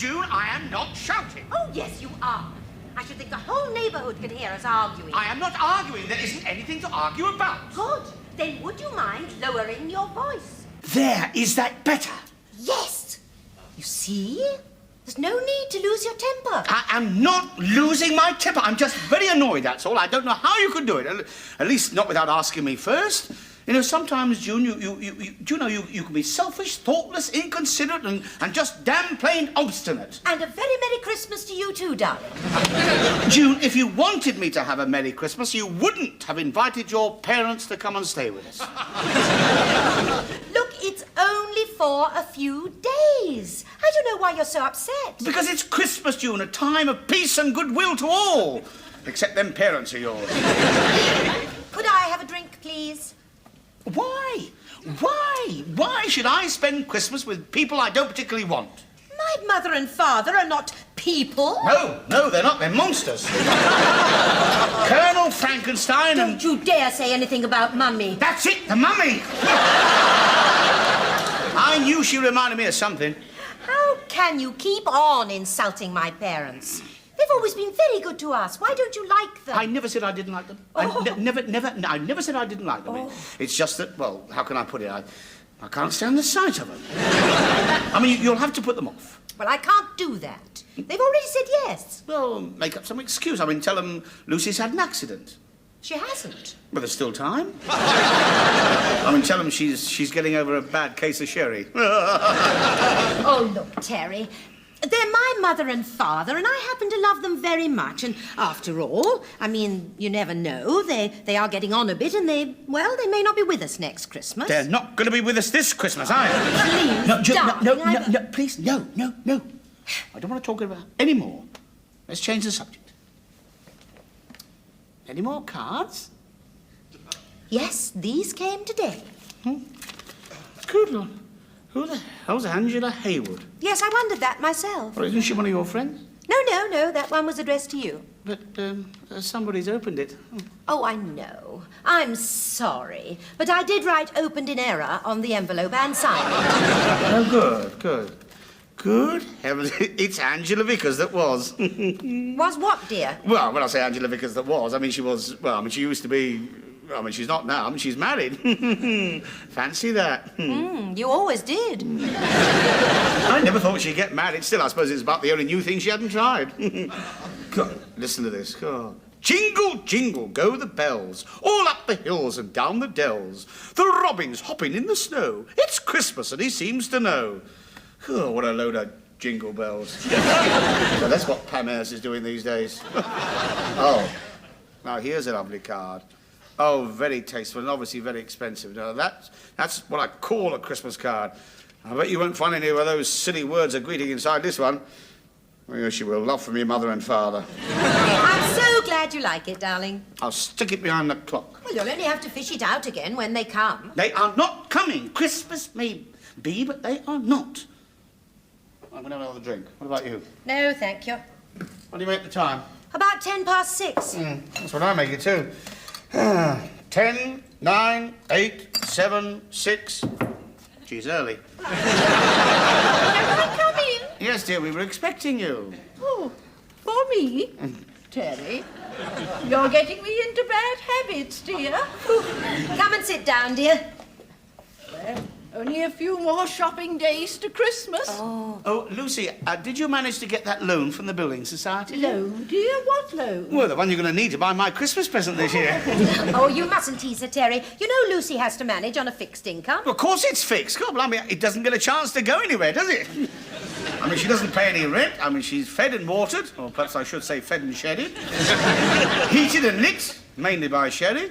June, I am not shouting. Oh, yes, you are. I should think the whole neighborhood could hear us arguing. I am not arguing. There isn't anything to argue about. Good. Then would you mind lowering your voice? There, is that better? Yes. You see? There's no need to lose your temper. I am not losing my temper. I'm just very annoyed, that's all. I don't know how you could do it. At least not without asking me first. You know, sometimes, June, you can be selfish, thoughtless, inconsiderate, and just damn plain obstinate. And a very Merry Christmas to you too, darling. June, if you wanted me to have a Merry Christmas, you wouldn't have invited your parents to come and stay with us. Look, it's only for a few days. I don't know why you're so upset. Because it's Christmas, June, a time of peace and goodwill to all. Except them parents of yours. Could I have a drink, please? Why? Why? Why should I spend Christmas with people I don't particularly want? My mother and father are not people. No, they're not. They're monsters. Colonel Frankenstein and... Don't you dare say anything about Mummy. That's it, the mummy. I knew she reminded me of something. How can you keep on insulting my parents? They've always been very good to us. Why don't you like them? I never said I didn't like them. Oh. I never said I didn't like them. Oh. It's just that, well, how can I put it? I can't stand the sight of them. I mean, you'll have to put them off. Well, I can't do that. They've already said yes. Well, make up some excuse. I mean, tell them Lucy's had an accident. She hasn't. But there's still time. I mean, tell them she's getting over a bad case of sherry. Oh, look, Terry. They're my mother and father, and I happen to love them very much. And after all, I mean, you never know. They are getting on a bit, and they may not be with us next Christmas. They're not going to be with us this Christmas, either. Please, No, please, no. I don't want to talk about it any more. Let's change the subject. Any more cards? Yes, these came today. Good Lord. Who the hell's Angela Haywood? Yes, I wondered that myself. Well, isn't she one of your friends? No, that one was addressed to you. But somebody's opened it. Oh, I know. I'm sorry. But I did write opened in error on the envelope and signed it. Oh, good. Good heavens, it's Angela Vickers that was. Was what, dear? Well, when I say Angela Vickers that was, I mean, she used to be... I mean, she's not now. I mean, she's married. Fancy that. You always did. I never thought she'd get married. Still, I suppose it's about the only new thing she hadn't tried. God, listen to this. God. Jingle, jingle, go the bells, all up the hills and down the dells. The robin's hopping in the snow. It's Christmas and he seems to know. Oh, what a load of jingle bells. Well, that's what Pam Ayres is doing these days. Oh, now here's a lovely card. Oh, very tasteful and obviously very expensive. Now, that's what I call a Christmas card. I bet you won't find any of those silly words of greeting inside this one. Well, yes, you will. Love from your mother and father. I'm so glad you like it, darling. I'll stick it behind the clock. Well, you'll only have to fish it out again when they come. They are not coming. Christmas may be, but they are not. I'm going to have another drink. What about you? No, thank you. What do you make the time? About 6:10. That's what I make it too. 10, 9, 8, 7, 6. She's early. Can I come in? Yes, dear, we were expecting you. Oh, for me? Terry, you're getting me into bad habits, dear. Come and sit down, dear. Well, only a few more shopping days to Christmas. Oh, Lucy, did you manage to get that loan from the Building Society? Loan, dear? What loan? Well, the one you're going to need to buy my Christmas present this year. Oh, you mustn't tease her, Terry. You know Lucy has to manage on a fixed income. Of course it's fixed. God, I mean, it doesn't get a chance to go anywhere, does it? I mean, she doesn't pay any rent. I mean, she's fed and watered, or perhaps I should say fed and shedded. Heated and lit, mainly by Sherry.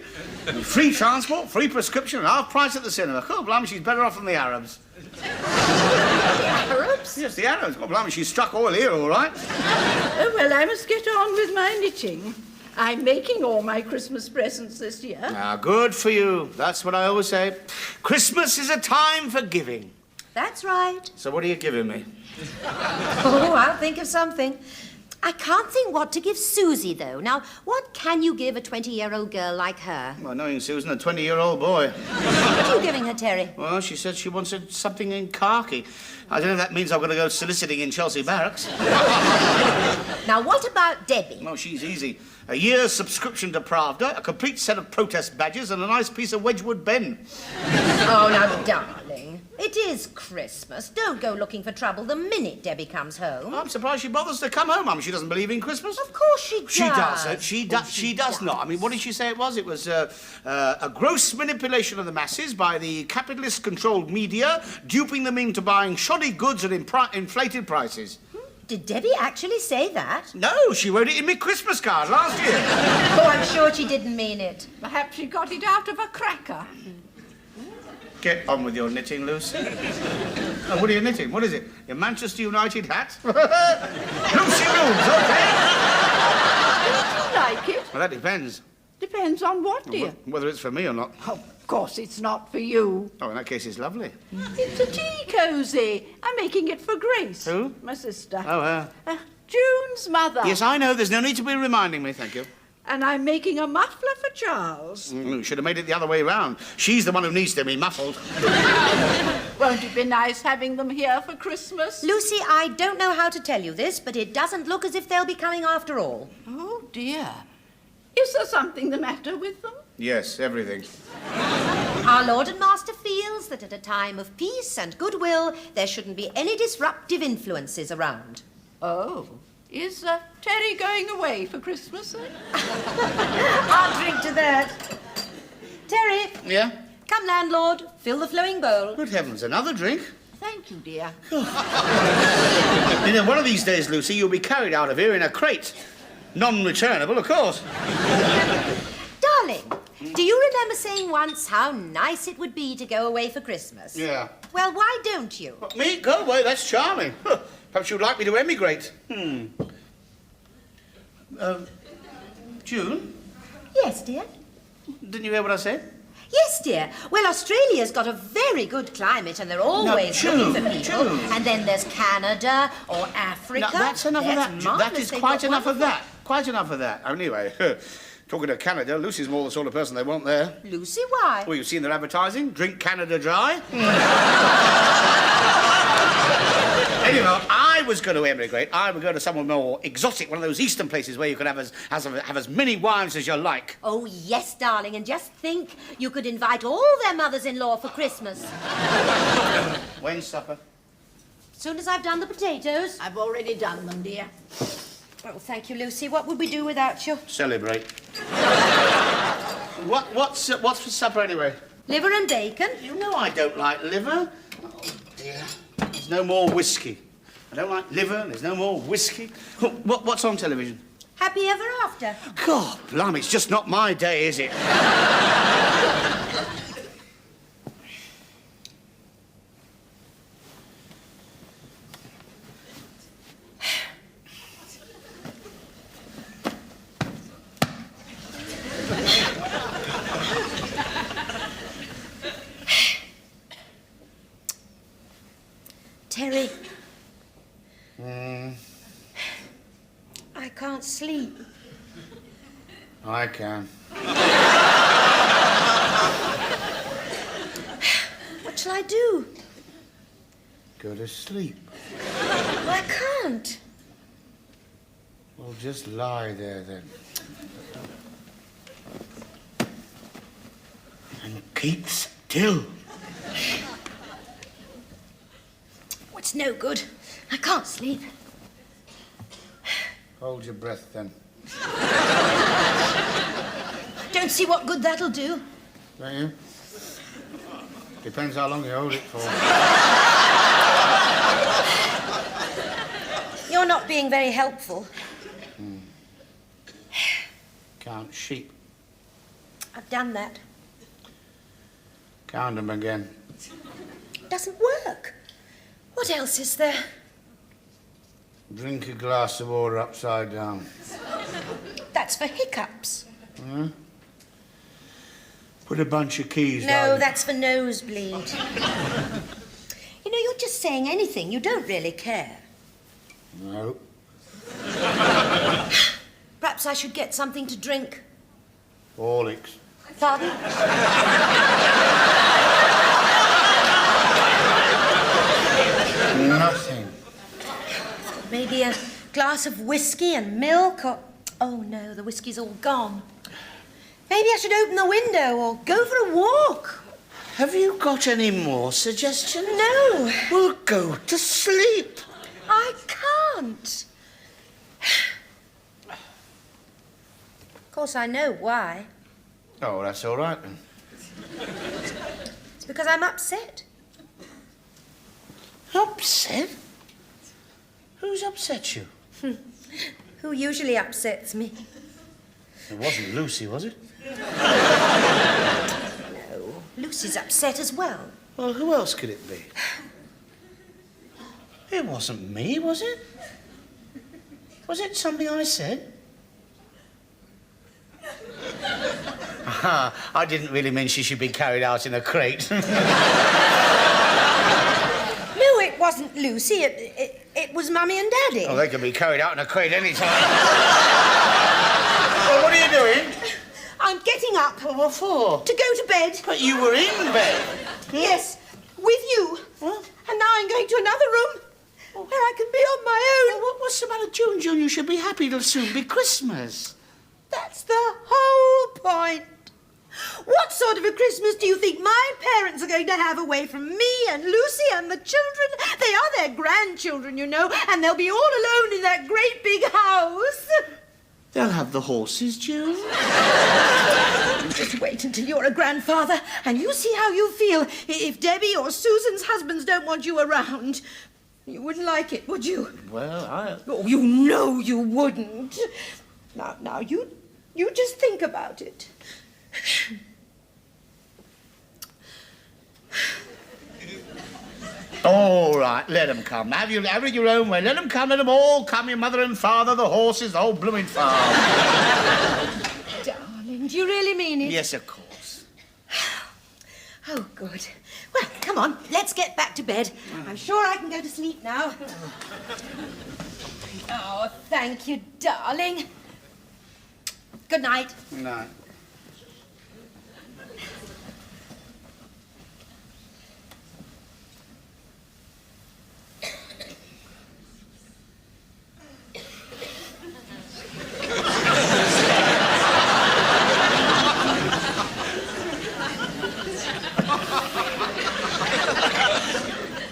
Free transport, free prescription, and half price at the cinema. God, blimey, she's better off than the Arabs. The Arabs? Yes, the Arabs. God, blimey, she's struck oil here, all right. Oh, well, I must get on with my knitting. I'm making all my Christmas presents this year. Now, good for you. That's what I always say. Christmas is a time for giving. That's right. So what are you giving me? Oh, I'll think of something. I can't think what to give Susie, though. Now, what can you give a 20-year-old girl like her? Well, knowing Susan, a 20-year-old boy. What are you giving her, Terry? Well, she said she wanted something in khaki. I don't know if that means I'm going to go soliciting in Chelsea Barracks. Now, what about Debbie? No, she's easy. A year's subscription to Pravda, a complete set of protest badges, and a nice piece of Wedgwood Ben. Oh, now, darling, it is Christmas. Don't go looking for trouble the minute Debbie comes home. I'm surprised she bothers to come home, Mum. She doesn't believe in Christmas. Of course she does. She does. She does not. I mean, what did she say it was? It was a gross manipulation of the masses by the capitalist-controlled media, duping them into buying shoddy goods at inflated prices. Did Debbie actually say that? No, she wrote it in my Christmas card last year. Oh, I'm sure she didn't mean it. Perhaps she got it out of a cracker. Get on with your knitting, Lucy. Oh, what are you knitting? What is it? Your Manchester United hat? Lucy Mills, Do you like it? Well, that depends. Depends on what, dear? Whether it's for me or not. Oh, of course it's not for you. Oh, in that case, it's lovely. It's a tea cosy. I'm making it for Grace. Who? My sister. Oh, her. June's mother. Yes, I know. There's no need to be reminding me, thank you. And I'm making a muffler for Charles. Should have made it the other way round. She's the one who needs to be muffled. Won't it be nice having them here for Christmas? Lucy, I don't know how to tell you this, but it doesn't look as if they'll be coming after all. Oh, dear. Is there something the matter with them? Yes, everything. Our Lord and Master feels that at a time of peace and goodwill, there shouldn't be any disruptive influences around. Oh. Is Terry going away for Christmas, then? I'll drink to that. Terry. Yeah? Come, landlord. Fill the flowing bowl. Good heavens, another drink? Thank you, dear. You know, one of these days, Lucy, you'll be carried out of here in a crate. Non-returnable, of course. Darling, do you remember saying once how nice it would be to go away for Christmas? Yeah. Well, why don't you? What, me? Go away? That's charming. Perhaps you'd like me to emigrate. June? Yes, dear. Didn't you hear what I said? Yes, dear. Well, Australia's got a very good climate and they're always looking for people. June. And then there's Canada or Africa. No, that's enough of that. That marvellous. is They've quite got enough of wonderful- that. Quite enough of that. Anyway, talking of Canada, Lucy's more the sort of person they want there. Lucy, why? Well, you've seen their advertising. Drink Canada dry. Anyway, I was going to emigrate. I would go to somewhere more exotic, one of those eastern places where you could have as many wives as you like. Oh, yes, darling. And just think, you could invite all their mothers-in-law for Christmas. When's supper? As soon as I've done the potatoes. I've already done them, dear. Oh, thank you, Lucy. What would we do without you? Celebrate. What's for supper anyway? Liver and bacon. You know I don't like liver. Oh, dear. There's no more whiskey. I don't like liver, and there's no more whiskey. What's on television? Happy ever after. God, blimey, it's just not my day, is it? Terry. I can't sleep. I can. What shall I do? Go to sleep. I can't. Well, just lie there then. And keep still. It's no good. I can't sleep. Hold your breath then. Don't see what good that'll do. Don't you? Depends how long you hold it for. You're not being very helpful. Count sheep. I've done that. Count them again. Doesn't work. What else is there? Drink a glass of water upside down. That's for hiccups. Put a bunch of keys No, down. that's for nosebleed. You know, you're just saying anything. You don't really care. No. Perhaps I should get something to drink. Horlicks. Pardon? Nothing. Maybe a glass of whiskey and milk, or... Oh, no, the whiskey's all gone. Maybe I should open the window or go for a walk. Have you got any more suggestions? No, Well, go to sleep. I can't. Of course, I know why. Oh, that's all right then. It's because I'm upset. Upset? Who's upset you? Who usually upsets me? It wasn't Lucy, was it? No, Lucy's upset as well. Well, who else could it be? It wasn't me, was it? Was it something I said? Aha, I didn't really mean she should be carried out in a crate. No, it wasn't Lucy. It was Mummy and Daddy. Oh, they can be carried out in a crate any time. Well, what are you doing? I'm getting up Well, what for? to go to bed. But you were in bed. Yes, with you. What? And now I'm going to another room where I can be on my own. What's the matter, June? June, you should be happy. It'll soon be Christmas. That's the whole point. What sort of a Christmas do you think my parents are going to have away from me and Lucy and the children? They are their grandchildren, you know, and they'll be all alone in that great big house. They'll have the horses, June. Just wait until you're a grandfather and you see how you feel if Debbie or Susan's husbands don't want you around. You wouldn't like it, would you? Well, Oh, you know you wouldn't. Now, you just think about it. All right, let them come. Have it your own way. Let them come, let them all come. Your mother and father, the horses, the whole blooming farm. Darling, do you really mean it? Yes, of course. Oh, good. Well, come on, let's get back to bed. I'm sure I can go to sleep now. Oh, thank you, darling. Good night. No.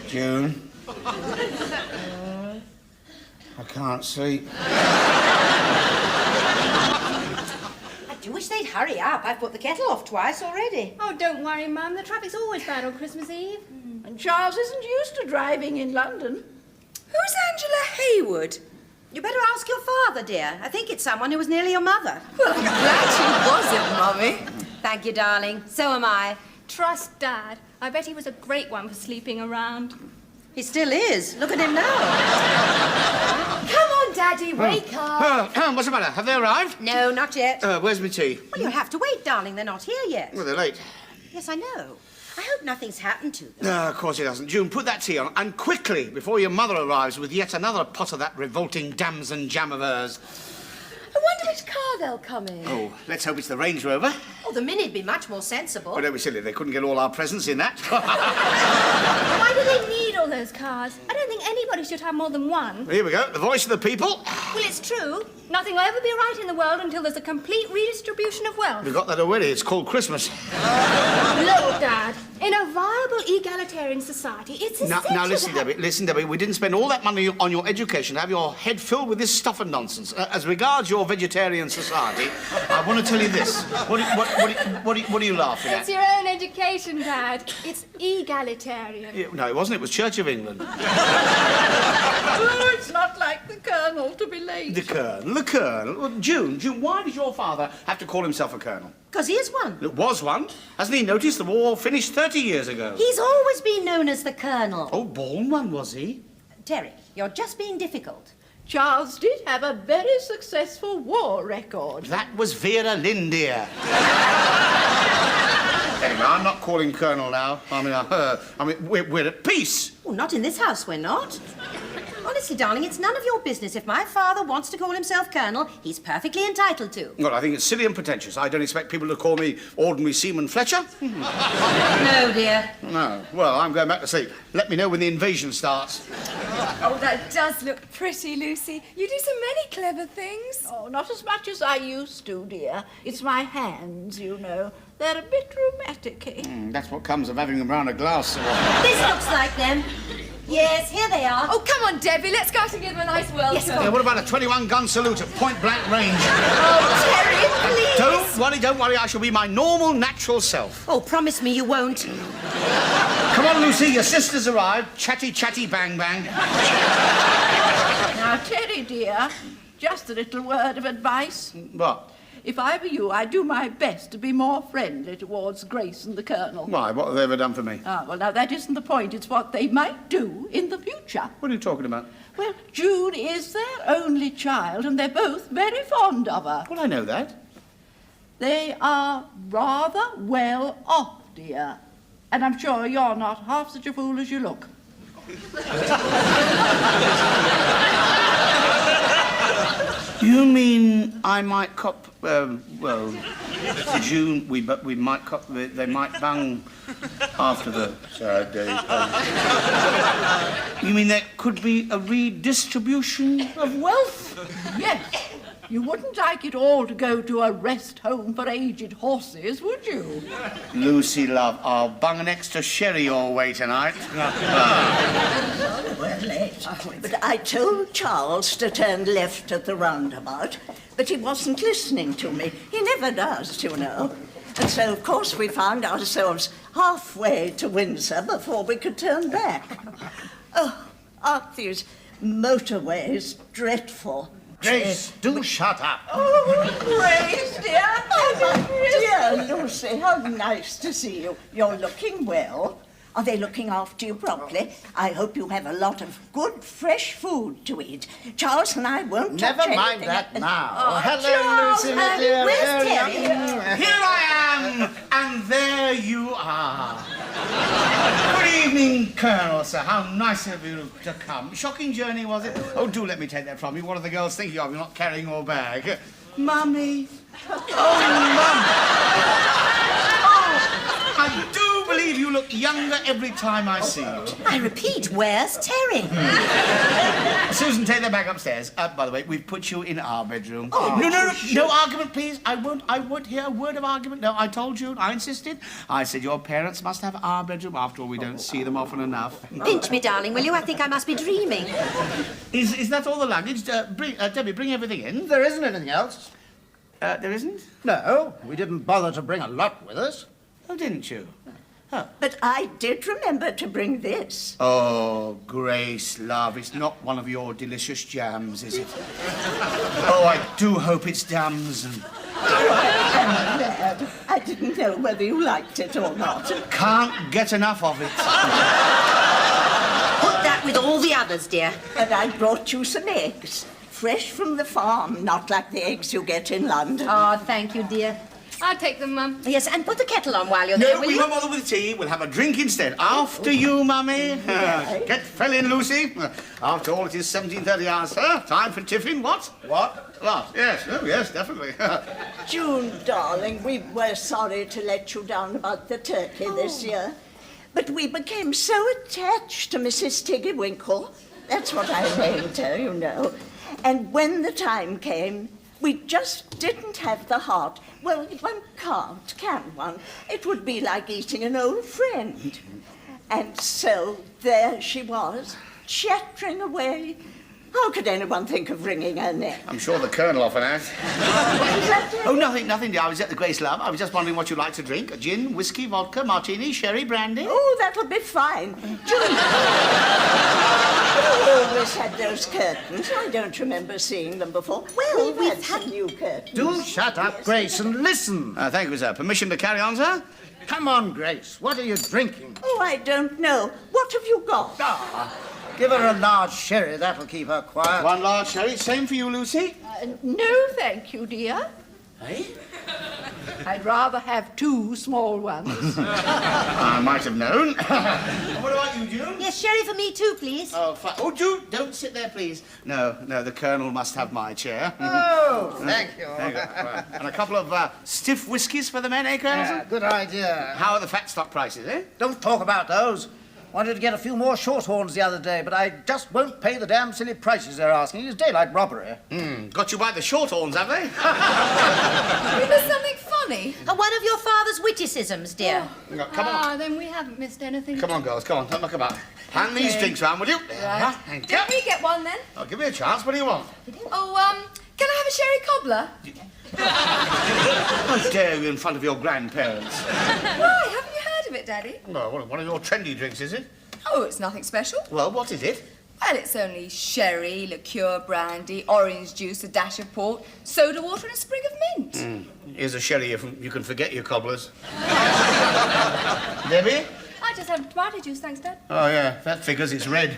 June. I can't sleep. I do wish they'd hurry up. I've put the kettle off twice already. Oh, don't worry, Mum. The traffic's always bad on Christmas Eve. And Charles isn't used to driving in London. Who's Angela Hayward? You better ask your father, dear. I think it's someone who was nearly your mother. Well, I'm glad she wasn't, Mummy. Thank you, darling. So am I. Trust Dad. I bet he was a great one for sleeping around. He still is. Look at him now. Come on, Daddy, wake up. What's the matter? Have they arrived? No, not yet. Where's my tea? Well, you'll have to wait, darling. They're not here yet. Well, they're late. Yes, I know. I hope nothing's happened to them. No, of course it hasn't. June, put that tea on, and quickly, before your mother arrives with yet another pot of that revolting dams and jam of hers. I wonder which car they'll come in. Oh, let's hope it's the Range Rover. Oh, the Mini'd be much more sensible. Oh, don't be silly. They couldn't get all our presents in that. Why do they need all those cars? I don't think anybody should have more than one. Here we go. The voice of the people. Well, it's true. Nothing will ever be right in the world until there's a complete redistribution of wealth. We've got that already. It's called Christmas. Look, Dad, in a viable egalitarian society, it's essential Now, listen, to have... Debbie. Listen, Debbie. We didn't spend all that money on your education to have your head filled with this stuff and nonsense. As regards your vegetarian society, I want to tell you this. What are you laughing at? It's your own education, Dad. It's egalitarian. No, it wasn't. It was Church of England. Oh, it's not like the Colonel to be late. The Colonel. The Colonel. Well, June, why did your father have to call himself a Colonel? Because he is one. It was one. Hasn't he noticed the war finished 30 years ago? He's always been known as the Colonel. Oh, born one, was he? Terry, you're just being difficult. Charles did have a very successful war record. That was Vera Lynn, dear. Anyway, I'm not calling Colonel now. I mean, we're at peace. Well, not in this house, we're not. Honestly, darling, it's none of your business. If my father wants to call himself Colonel, he's perfectly entitled to. Well, I think it's silly and pretentious. I don't expect people to call me ordinary Seaman Fletcher. No, dear. No. Well, I'm going back to sleep. Let me know when the invasion starts. Oh, that does look pretty, Lucy. You do so many clever things. Oh, not as much as I used to, dear. It's my hands, you know. They're a bit rheumatic-y. That's what comes of having them round a glass so often. This looks like them. Yes, here they are. Oh, come on, Debbie. Let's go out and give them a nice welcome. Yes, Yeah, what about a 21-gun salute at point-blank range? Oh, Terry, please. Don't worry. I shall be my normal, natural self. Oh, promise me you won't. Come on, Lucy, your sister's arrived. Chatty, chatty, bang, bang. Now, Terry, dear, just a little word of advice. What? If I were you, I'd do my best to be more friendly towards Grace and the Colonel. Why? What have they ever done for me? Ah, well, now, that isn't the point. It's what they might do in the future. What are you talking about? Well, June is their only child, and they're both very fond of her. Well, I know that. They are rather well off, dear. And I'm sure you're not half such a fool as you look. You mean I might cop, June, we might cop, they might bang after the sad day. You mean there could be a redistribution of wealth? Yes. You wouldn't like it all to go to a rest home for aged horses, would you? Lucy, love, I'll bung an extra sherry your way tonight. We're late. But I told Charles to turn left at the roundabout, but he wasn't listening to me. He never does, you know. And so, of course, we found ourselves halfway to Windsor before we could turn back. Oh, aren't these motorways dreadful? Grace, do shut up. Oh, Grace, dear. Oh, dear Lucy, how nice to see you. You're looking well. Are they looking after you properly? I hope you have a lot of good, fresh food to eat. Charles and I won't touch Never mind anything. that now. Oh, Hello, Charles, Lucy, my dear. where's Very Terry? young. Here I am, and there you are. Good evening, Colonel, sir. How nice of you to come. Shocking journey, was it? Oh, do let me take that from you. What are the girls thinking of? You're not carrying your bag. Mummy. Oh, Mum. Oh, I do believe you look younger every time I see you. I repeat, where's Terry? Susan, take that bag upstairs. By the way, we've put you in our bedroom. No argument, please. I won't hear a word of argument. No, I told you, I insisted. I said your parents must have our bedroom. After all, we don't see them often enough. Pinch me, darling, will you? I think I must be dreaming. Is that all the luggage? Debbie, bring everything in. There isn't anything else. There isn't? No, we didn't bother to bring a lot with us. Oh, didn't you? But I did remember to bring this. Oh, Grace, love, it's not one of your delicious jams, is it? Oh, I do hope it's damson. I'm glad. I didn't know whether you liked it or not. Can't get enough of it. Put that with all the others, dear. And I brought you some eggs. Fresh from the farm, not like the eggs you get in London. Oh, thank you, dear. I'll take them, Mum. Yes, and put the kettle on while you're there, No, will we you? won't bother with tea. We'll have a drink instead. After you, Mummy. Get fell in, Lucy. After all, it is 17:30 hours, sir. Time for tiffin. What? What? Yes. Oh, yes, definitely. June, darling, we were sorry to let you down about the turkey this year. But we became so attached to Mrs. Tiggywinkle. That's what I named her, you know. And when the time came, we just didn't have the heart. Well, one can't, can one? It would be like eating an old friend. And so there she was, chattering away. How could anyone think of wringing her neck? I'm sure the Colonel often has. What was that? Oh, nothing, dear. I was at the Grace, love. I was just wondering what you'd like to drink. Gin, whiskey, vodka, martini, sherry, brandy. Oh, that'll be fine. June. You always had those curtains. I don't remember seeing them before. Well, we've we've had some new curtains. Do shut up, Grace, and listen. Thank you, sir. Permission to carry on, sir? Come on, Grace. What are you drinking? Oh, I don't know. What have you got? Give her a large sherry. That'll keep her quiet. One large sherry. Same for you, Lucy. No, thank you, dear. Eh? I'd rather have two small ones. I might have known. What about you, June? Yes, sherry for me too, please. Oh, fine. Oh, June, don't sit there, please. No, the Colonel must have my chair. Oh, thank you. There you go. Right. And a couple of stiff whiskies for the men, eh, Colonel? Yeah, good idea. How are the fat stock prices, eh? Don't talk about those. Wanted to get a few more shorthorns the other day, but I just won't pay the damn silly prices they're asking. It's daylight robbery. Got you by the shorthorns, have they? There's something funny. One of your father's witticisms, dear. No, come on. Then we haven't missed anything. Come on, girls, come on. Don't muck about. Hand these drinks round, will you? There. Thank you. Don't we get one then? Oh, give me a chance. What do you want? Oh, can I have a sherry cobbler? How dare you in front of your grandparents? Why? Haven't you heard of it, Daddy? Well, one of your trendy drinks, is it? Oh, it's nothing special. Well, what is it? Well, it's only sherry, liqueur, brandy, orange juice, a dash of port, soda water and a sprig of mint. Here's a sherry if you can forget your cobblers. Debbie? I just have tomato juice, thanks, Dad. Oh, yeah, that figures. It's red.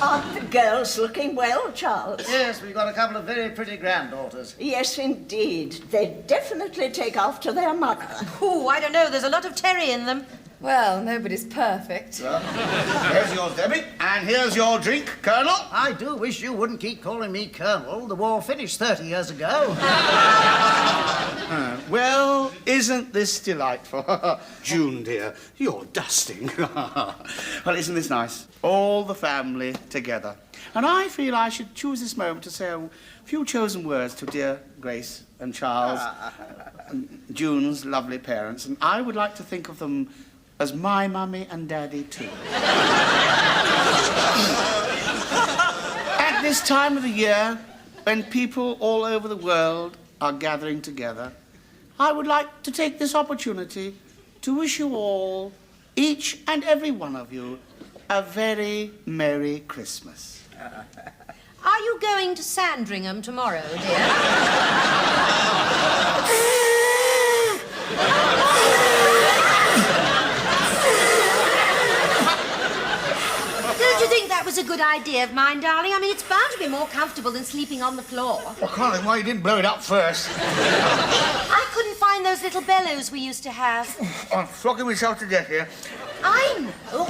Aren't the girls looking well, Charles? Yes, we've got a couple of very pretty granddaughters. Yes, indeed. They definitely take after their mother. Oh, I don't know. There's a lot of Terry in them. Well, nobody's perfect. Here's yours, Debbie. And here's your drink, Colonel. I do wish you wouldn't keep calling me Colonel. The war finished 30 years ago. Well, isn't this delightful? June, dear, you're dusting. Well, isn't this nice? All the family together. And I feel I should choose this moment to say a few chosen words to dear Grace and Charles, and June's lovely parents. And I would like to think of them as my mummy and daddy, too. At this time of the year, when people all over the world are gathering together, I would like to take this opportunity to wish you all, each and every one of you, a very Merry Christmas. Are you going to Sandringham tomorrow, dear? Don't you think that was a good idea of mine, darling? I mean, it's bound to be more comfortable than sleeping on the floor. Well, Colin, why you didn't blow it up first? I couldn't find those little bellows we used to have. I'm flocking myself to death here. I know.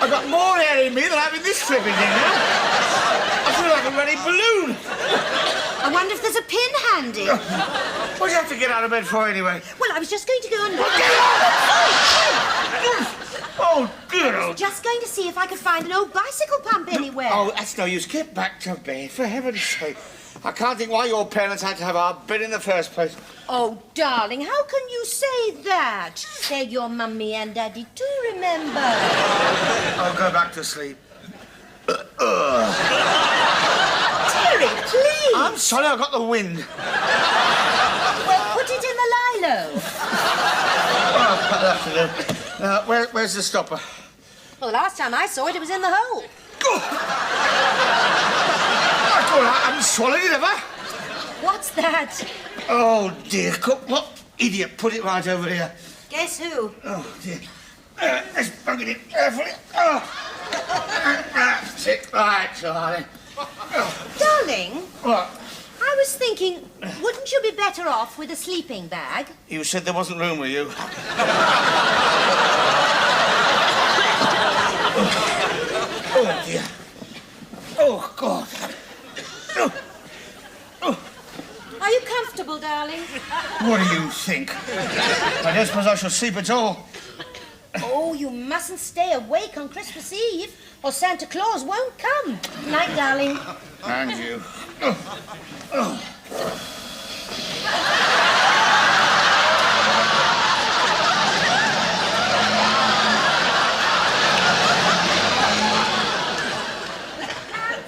I've got more air in me than I have in this flipping thing now. I feel like a running balloon. I wonder if there's a pin handy. What do you have to get out of bed for, anyway? Well, I was just going to go and look. Oh, good old... Just going to see if I could find an old bicycle pump anywhere. Oh, that's no use. Get back to bed, for heaven's sake. I can't think why your parents had to have our bed in the first place. Oh, darling, how can you say that? They're your mummy and daddy too, remember? I'll go back to sleep. Terry, please. I'm sorry, I got the wind. Well, put it in the lilo. Where's the stopper? Well, the last time I saw it, it was in the hole. I haven't swallowed it, have I? What's that? Oh, dear. What idiot put it right over here? Guess who? Oh, dear. Let's bung it in carefully. Oh. That's it. Right, darling. Darling, What? I was thinking, wouldn't you be better off with a sleeping bag? You said there wasn't room with you. Oh, dear. Oh, God. Are you comfortable, darling? What do you think? I don't suppose I shall sleep at all. Oh, you mustn't stay awake on Christmas Eve, or Santa Claus won't come. Night, darling. And you. And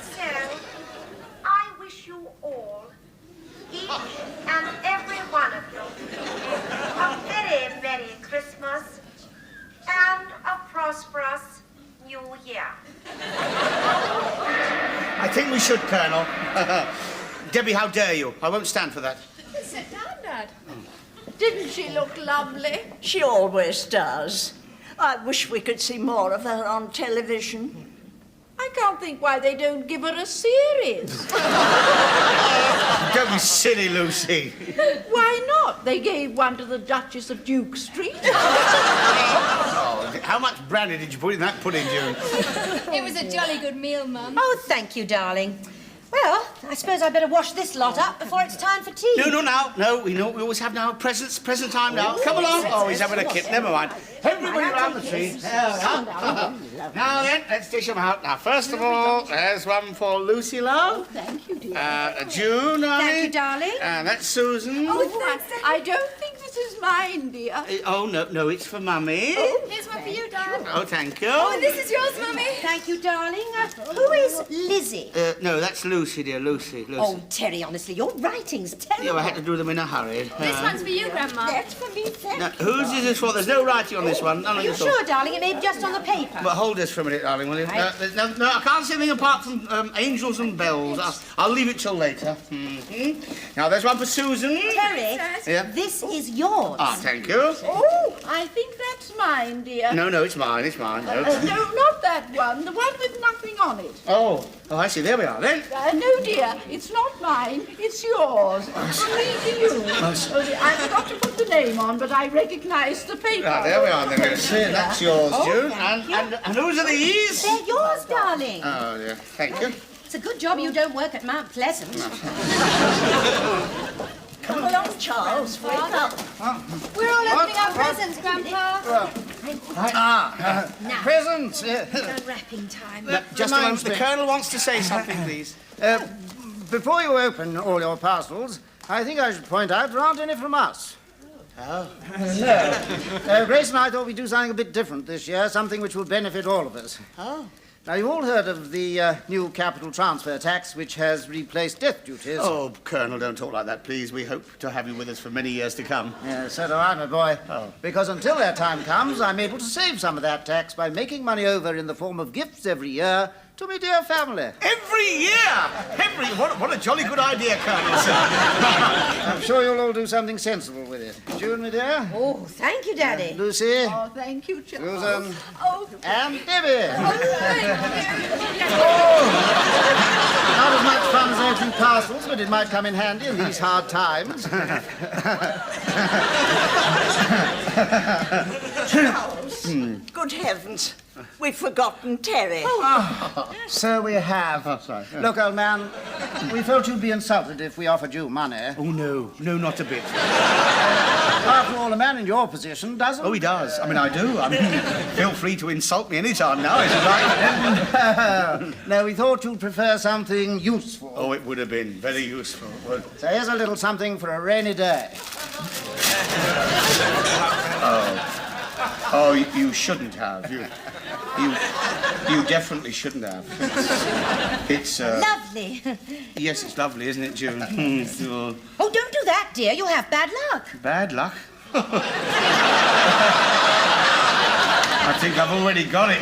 so, I wish you all, each and every one of you, a very Merry Christmas and a prosperous New Year. I think we should, Colonel. Debbie, how dare you? I won't stand for that. Sit down, Dad. Didn't she look lovely? She always does. I wish we could see more of her on television. I can't think why they don't give her a series. Don't be silly, Lucy. Why not? They gave one to the Duchess of Duke Street. Oh, how much brandy did you put in that pudding, June? It was a jolly good meal, Mum. Oh, thank you, darling. Well, I suppose I better wash this lot up before it's time for tea. No, we always have now present time now. Come along. Oh, he's having a kip. Never mind. Everybody round the tree. Now then, let's dish them out. Now, first of all, there's one for Lucy, love. Thank you, dear. June, Thank you, darling. And that's Susan. I don't think this is mine, dear. Oh, no, it's for Mummy. Here's one for you, darling. Oh, thank you. Oh, and this is yours, Mummy. Thank you, darling. Who is Lizzie? No, that's Lucy, dear, Lucy. Oh, Terry, honestly, your writing's terrible. Yeah, I had to do them in a hurry. This one's for you, Grandma. That's for me, thank Now, whose is this for? There's no writing on this one. None Are of you this sure, darling? It may be just on the paper. But hold this for a minute, darling, will you? Right. No, I can't see anything apart from angels and bells. I'll leave it till later. Now, there's one for Susan. Terry, Yeah. this is yours. Ah, thank you. Oh, I think that's mine, dear. No, it's mine. No. No, not that one. The one with nothing on it. Oh, I see. There we are, then. No, dear, it's not mine. It's yours. From me to you. I forgot to put the name on, but I recognise the paper. Ah, there we are, then. That's yours, June. And whose are these? They're yours, darling. Oh, dear. Thank you. It's a good job you don't work at Mount Pleasant. Come along, Charles. Wake up. We're all opening our presents, Grandpa. Presents. Wrapping time. Just a moment. Reminds The me. Colonel wants to say something, please. Before you open all your parcels, I think I should point out there aren't any from us. Oh. No. Grace and I thought we'd do something a bit different this year, something which will benefit all of us. Oh. Now, you've all heard of the new capital transfer tax, which has replaced death duties. Oh, Colonel, don't talk like that, please. We hope to have you with us for many years to come. Yeah, so do I, my boy. Oh. Because until that time comes, I'm able to save some of that tax by making money over in the form of gifts every year to my dear family. Every year! What a jolly good idea, Colonel, sir. I'm sure you'll all do something sensible with it. June, my dear. Oh, thank you, Daddy. Lucy. Oh, thank you, Charles. Susan. Oh, And Debbie. thank you. Not as much fun as opening parcels, but it might come in handy in these hard times. Charles. Good heavens. We've forgotten Terry. So we have. Oh, sorry. Look, old man, we felt you'd be insulted if we offered you money. Oh, no, not a bit. After all, a man in your position doesn't... Oh, he does. I mean, I do. I mean, feel free to insult me any time now, if you like. No, we thought you'd prefer something useful. Oh, it would have been very useful. So here's a little something for a rainy day. Oh, you shouldn't have. You definitely shouldn't have. It's Lovely. yes, it's lovely, isn't it, June? Oh, Oh, don't do that, dear. You'll have bad luck. bad luck. I think I've already got it.